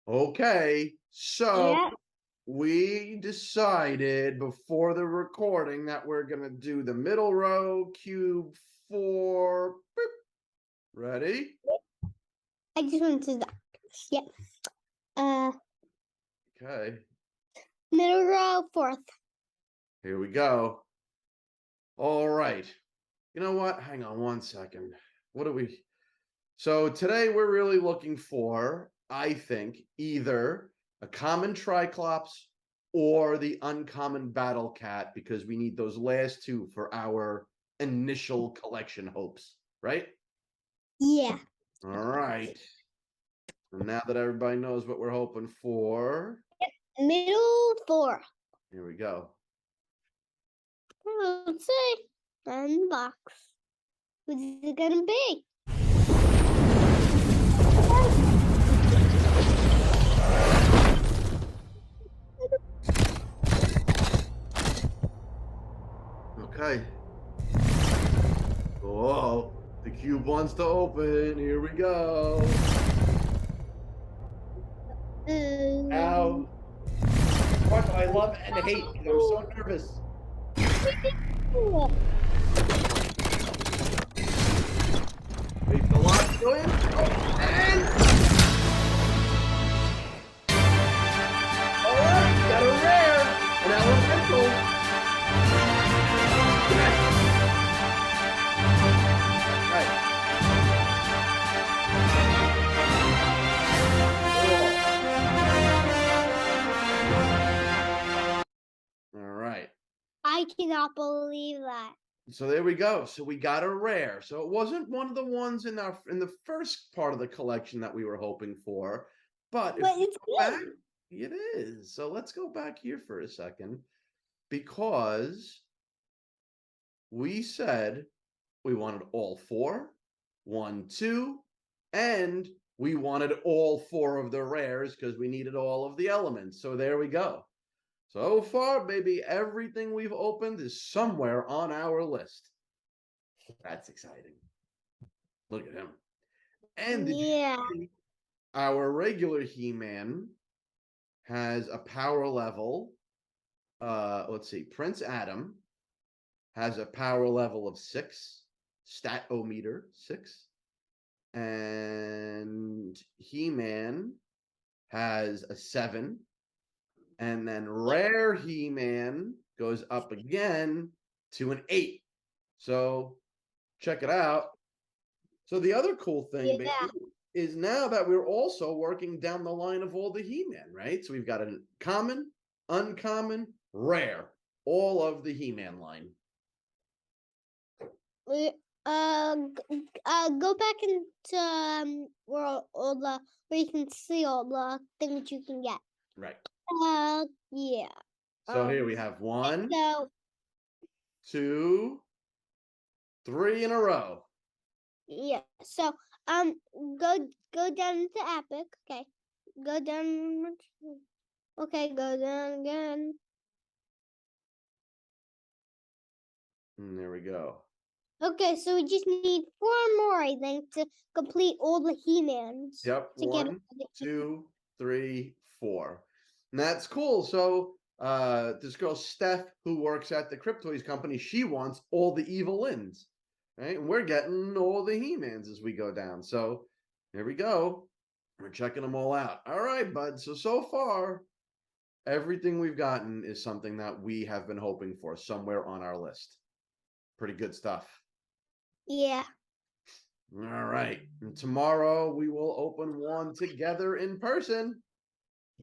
Okay, so Yeah. we decided before the recording that we're gonna do the middle row, cube 4. Boop. Ready? I just went to the doctors. Yeah. Uh, Okay, Middle row, fourth. here we go. All right. You know what? Hang on one second. What do we? So today we're really looking for, I think, either a common tri-klops or the uncommon battle cat because we need those last two for our initial collection hopes, right? Yeah. All right. And now that everybody knows what we're hoping for, Middle, four. here we go. Let's see. Unbox. Who's it gonna be? Okay. Whoa, the cube wants to open. Here we go. Ow. What I love and hate because I'm so nervous. Wait for the lock to go in. Oh, and all right, got a rare, an elemental. Yes. All right. I cannot believe that. So there we go. So we got a rare. So it wasn't one of the ones in the first part of the collection that we were hoping for, but if But we it's go good. back, it is. So let's go back here for a second because we said we wanted all four, 1, 2, and we wanted all four of the rares because we needed all of the elements. So there we go. So far, baby, everything we've opened is somewhere on our list. That's exciting. Look at him. And did you Yeah. see our regular He-Man has a power level? Let's see. Prince Adam has a power level of 6, stat-o-meter 6, and He-Man has a 7, and then rare He-Man goes up again to an 8. So check it out. So the other cool thing, Yeah. baby, is now that we're also working down the line of all the He-Man, right? So we've got a common, uncommon, rare, all of the He-Man line. Go back into where all the where you can see all the things you can get. Right. Yeah. So here we have 1, So 2, 3 in a row. yeah. So go down to Epic. Okay. Go down. Okay. Go down again. And there we go. Okay. So we just need 4 more, I think, to complete all the He-Mans. Yep. To get 1, 2, 3, 4. And that's cool. So this girl Steph, who works at the Cryptoys company, she wants all the evil-lyns, right? And we're getting all the He-Mans as we go down. So here we go. We're checking them all out. All right, bud. So far, everything we've gotten is something that we have been hoping for somewhere on our list. Pretty good stuff. Yeah. All right. And tomorrow we will open one together in person.